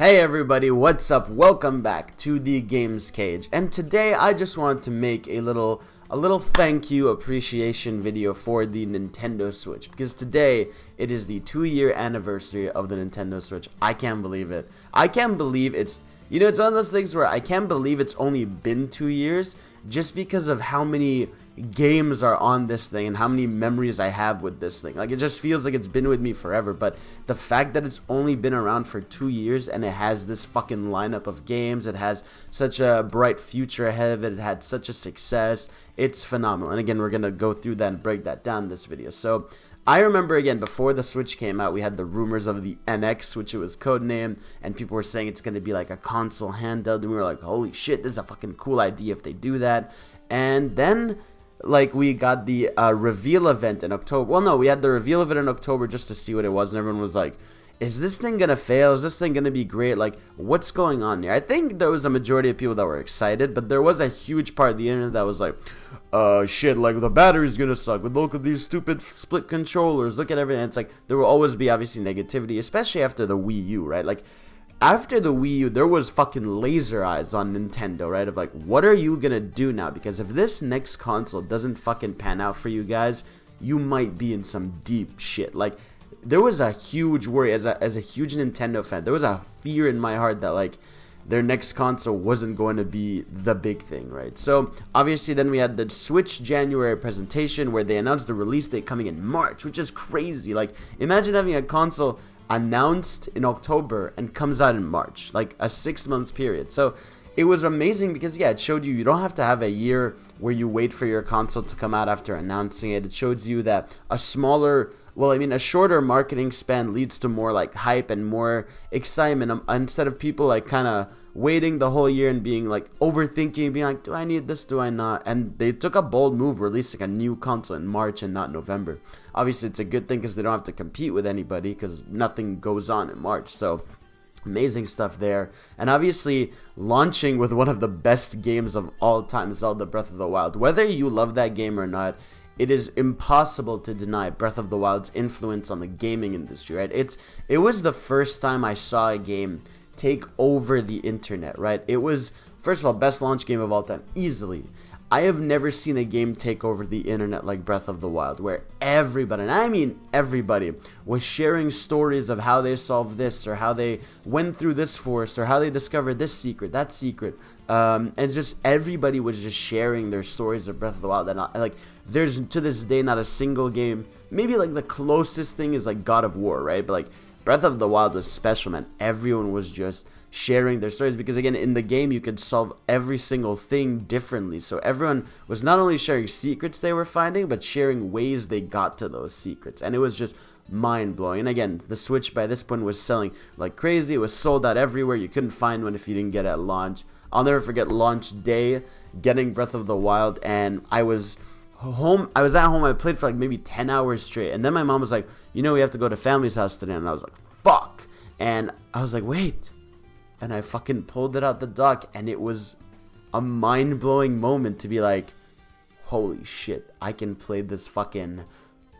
Hey everybody, what's up? Welcome back to the Games Cage. And today I just wanted to make a little thank you appreciation video for the Nintendo Switch, because today it is the 2-year anniversary of the Nintendo Switch. I can't believe it. I can't believe it's it's one of those things where I can't believe it's only been 2 years just because of how many games are on this thing and how many memories I have with this thing. Like, it just feels like it's been with me forever, but the fact that it's only been around for 2 years and it has this fucking lineup of games, it has such a bright future ahead of it, it had such a success, it's phenomenal. And again, we're gonna go through that and break that down in this video. So I remember, again, before the Switch came out, we had the rumors of the NX, which it was codenamed, and people were saying it's going to be like a console handheld, and we were like, holy shit, this is a fucking cool idea if they do that. And then, like, we got the reveal event in October. Well, no, we had the reveal event in October just to see what it was, and everyone was like, is this thing going to fail? Is this thing going to be great? Like, what's going on here? I think there was a majority of people that were excited, but there was a huge part of the internet that was like, shit, like, the battery's gonna suck, but look at these stupid split controllers, look at everything. It's like, there will always be, obviously, negativity, especially after the Wii U, right? Like, after the Wii U, there was fucking laser eyes on Nintendo, right? Of like, what are you gonna do now? Because if this next console doesn't fucking pan out for you guys, you might be in some deep shit. Like, there was a huge worry, as a huge Nintendo fan, there was a fear in my heart that, like, their next console wasn't going to be the big thing, right? So, obviously, then we had the Switch January presentation where they announced the release date coming in March, which is crazy. Like, imagine having a console announced in October and comes out in March, like a 6-month period. So, it was amazing because, yeah, it showed you don't have to have a year where you wait for your console to come out after announcing it. It shows you that a shorter marketing span leads to more, like, hype and more excitement, instead of people, like, kind of waiting the whole year and being, like, overthinking, being like, do I need this, do I not? And they took a bold move, releasing a new console in March and not November. Obviously, it's a good thing because they don't have to compete with anybody because nothing goes on in March. So, amazing stuff there. And obviously, launching with one of the best games of all time, Zelda Breath of the Wild. Whether you love that game or not, it is impossible to deny Breath of the Wild's influence on the gaming industry, right? It was the first time I saw a game take over the internet, right? It was, first of all, best launch game of all time, easily. I have never seen a game take over the internet like Breath of the Wild, where everybody, and I mean everybody, was sharing stories of how they solved this, or how they went through this forest, or how they discovered this secret, that secret. And just everybody was just sharing their stories of Breath of the Wild. And like, there's to this day not a single game, maybe like the closest thing is like God of War, right? But like, Breath of the Wild was special, man. Everyone was just sharing their stories, because again, in the game you could solve every single thing differently. So everyone was not only sharing secrets they were finding, but sharing ways they got to those secrets, and it was just mind-blowing. And again, the Switch by this point was selling like crazy. It was sold out everywhere. You couldn't find one if you didn't get it at launch. I'll never forget launch day, getting Breath of the Wild, and I was at home, I played for like maybe 10 hours straight, and then my mom was like, we have to go to family's house today, and I was like, fuck, and I was like, wait, and I fucking pulled it out the dock, and it was a mind-blowing moment to be like, holy shit, I can play this fucking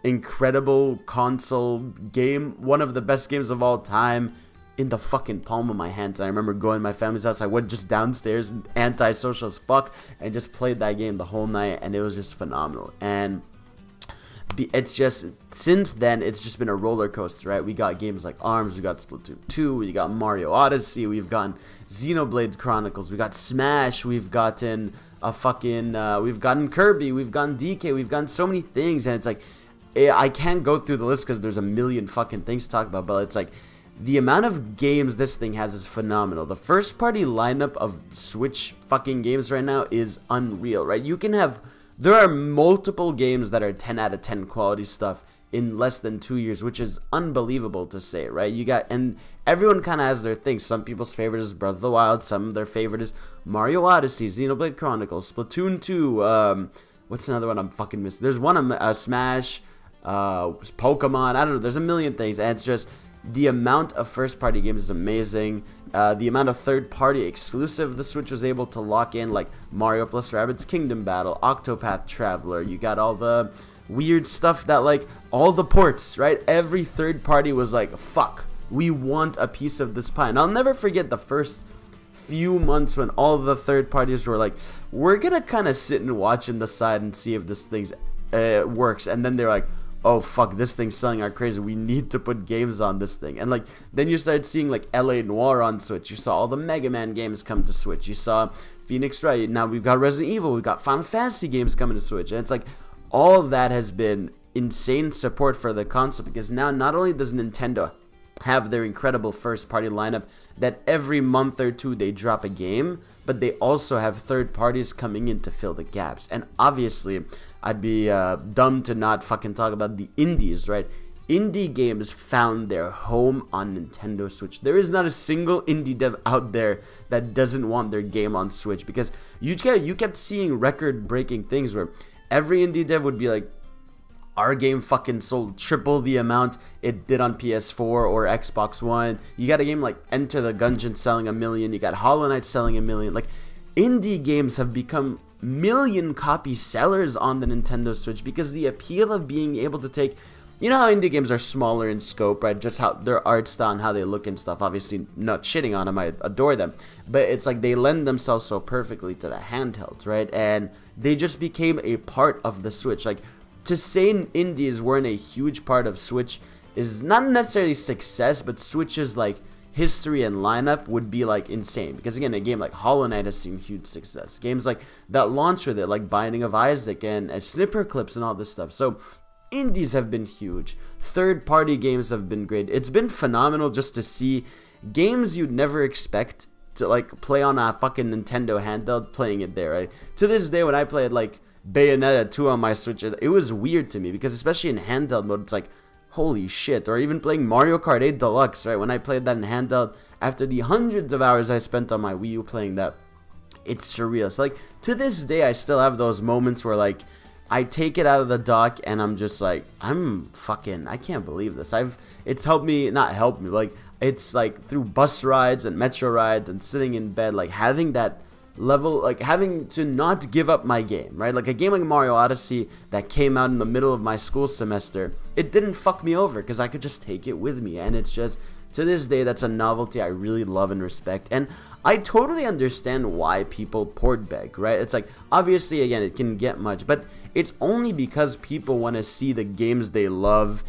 incredible console game, one of the best games of all time, in the fucking palm of my hand. And I remember going to my family's house, I went just downstairs, anti-social as fuck, and just played that game the whole night, and it was just phenomenal. And it's just, since then, it's just been a roller coaster, right? We got games like ARMS, we got Splatoon 2, we got Mario Odyssey, we've gotten Xenoblade Chronicles, we got Smash, we've gotten we've gotten Kirby, we've gotten DK, we've gotten so many things, and it's like, I can't go through the list because there's a million fucking things to talk about, but it's like, the amount of games this thing has is phenomenal. The first party lineup of Switch fucking games right now is unreal, right? There are multiple games that are 10 out of 10 quality stuff in less than 2 years, which is unbelievable to say, right? And everyone kind of has their thing. Some people's favorite is Breath of the Wild. Some of their favorite is Mario Odyssey, Xenoblade Chronicles, Splatoon 2. What's another one I'm fucking missing? There's one, Smash, Pokemon. I don't know. There's a million things, and it's just, the amount of first-party games is amazing. The amount of third-party exclusive the Switch was able to lock in, like Mario plus Rabbids Kingdom Battle, Octopath Traveler. You got all the weird stuff that, like, all the ports, right? Every third party was like, fuck, we want a piece of this pie. And I'll never forget the first few months when all the third parties were like, we're gonna kind of sit and watch in the side and see if this thing works, and then they're like, oh fuck, this thing's selling like crazy, we need to put games on this thing. And like then you started seeing like LA Noire on Switch, you saw all the Mega Man games come to Switch, you saw Phoenix Wright, now we've got Resident Evil, we've got Final Fantasy games coming to Switch, and it's like all of that has been insane support for the console, because now not only does Nintendo have their incredible first party lineup that every month or two they drop a game, but they also have third parties coming in to fill the gaps. And obviously I'd be dumb to not fucking talk about the indies, right? Indie games found their home on Nintendo Switch. There is not a single indie dev out there that doesn't want their game on Switch, because you kept seeing record breaking things where every indie dev would be like, our game fucking sold triple the amount it did on PS4 or Xbox One. You got a game like Enter the Gungeon selling 1 million. You got Hollow Knight selling 1 million. Like, indie games have become million copy sellers on the Nintendo Switch because the appeal of being able to take, you know how indie games are smaller in scope, right? Just how their art style and how they look and stuff. Obviously, not shitting on them, I adore them. But it's like they lend themselves so perfectly to the handhelds, right? And they just became a part of the Switch. Like, to say indies weren't a huge part of Switch is not necessarily success, but Switch's like history and lineup would be like insane. Because again, a game like Hollow Knight has seen huge success. Games like that launch with it, like Binding of Isaac and Snipper Clips and all this stuff. So indies have been huge. Third party games have been great. It's been phenomenal just to see games you'd never expect to like play on a fucking Nintendo handheld, playing it there, right? To this day, when I played like Bayonetta 2 on my Switch, it was weird to me, because especially in handheld mode, it's like, holy shit. Or even playing Mario Kart 8 Deluxe, right? When I played that in handheld, after the hundreds of hours I spent on my Wii U playing that, it's surreal. So like, to this day, I still have those moments where like, I take it out of the dock and I'm just like, I can't believe this. It's helped me, not helped me, like, it's like through bus rides and metro rides and sitting in bed, like having that level, like having to not give up my game, right? Like a game like Mario Odyssey that came out in the middle of my school semester, it didn't fuck me over because I could just take it with me. And it's just, to this day, that's a novelty I really love and respect. And I totally understand why people port beg, right? It's like, obviously, again, it can get much, but it's only because people want to see the games they love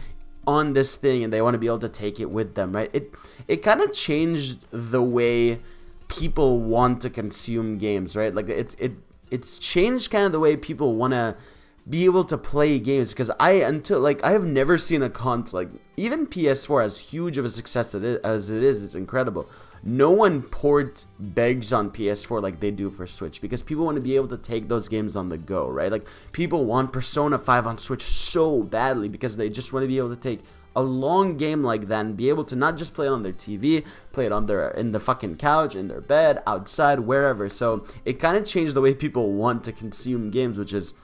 on this thing and they want to be able to take it with them, right? It kind of changed the way people want to consume games, right? Like it's changed kind of the way people want to be able to play games, because I have never seen a console, like even PS4, as huge of a success as it is, it's incredible. No one port begs on PS4 like they do for Switch, because people want to be able to take those games on the go, right? Like people want Persona 5 on Switch so badly because they just want to be able to take a long game like that and be able to not just play it on their TV, play it on in the fucking couch, in their bed, outside, wherever. So it kind of changed the way people want to consume games, which is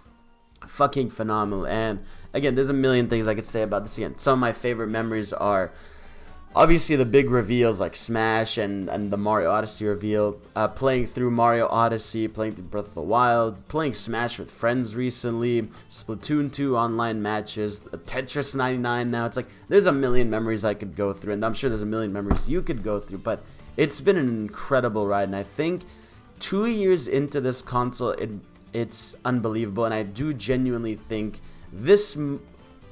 fucking phenomenal. And again, there's a million things I could say about this. Again, some of my favorite memories are obviously the big reveals like Smash and the Mario Odyssey reveal, playing through Mario Odyssey, playing through Breath of the Wild, playing Smash with friends recently, Splatoon 2 online matches, Tetris 99 now. It's like, there's a million memories I could go through, and I'm sure there's a million memories you could go through, but it's been an incredible ride. And I think 2 years into this console, it's unbelievable, and I do genuinely think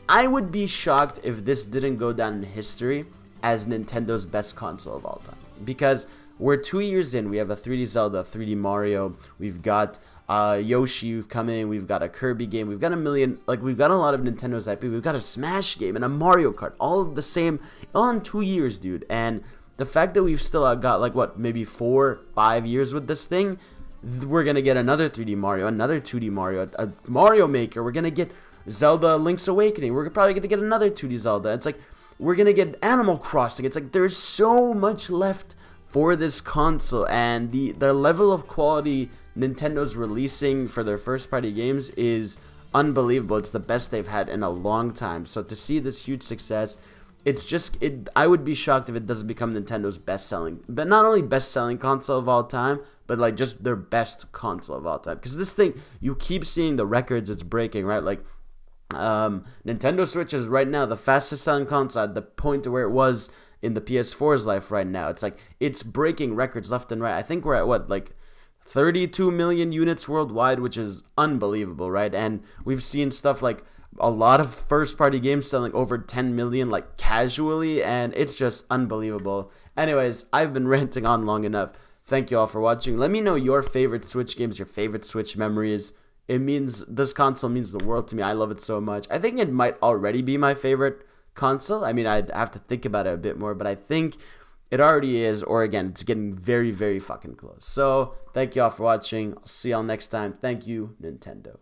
I would be shocked if this didn't go down in history as Nintendo's best console of all time, because we're 2 years in. We have a 3D Zelda, 3D Mario, we've got Yoshi coming, we've got a Kirby game, we've got a lot of Nintendo's IP, we've got a Smash game and a Mario Kart, all of the same, all in 2 years, dude. And the fact that we've still got like what, maybe 4-5 years with this thing, we're gonna get another 3D Mario, another 2D Mario, a Mario Maker, we're gonna get Zelda Link's Awakening, we're probably gonna get another 2D Zelda. It's like, we're gonna get Animal Crossing. It's like, there's so much left for this console, and the level of quality Nintendo's releasing for their first party games is unbelievable. It's the best they've had in a long time. So to see this huge success, I would be shocked if it doesn't become Nintendo's best-selling, but not only best-selling console of all time, but like just their best console of all time. Because this thing, you keep seeing the records it's breaking, right? Like, Nintendo Switch is right now the fastest selling console at the point to where it was in the PS4's life right now. It's like, it's breaking records left and right. I think we're at what, like 32 million units worldwide, which is unbelievable, right? And we've seen stuff like a lot of first-party games selling over 10 million, like, casually, and it's just unbelievable. Anyways, I've been ranting on long enough. Thank you all for watching. Let me know your favorite Switch games, your favorite Switch memories. This console means the world to me. I love it so much. I think it might already be my favorite console. I mean, I'd have to think about it a bit more, but I think it already is, or again, it's getting very, very fucking close. So, thank you all for watching. I'll see y'all next time. Thank you, Nintendo.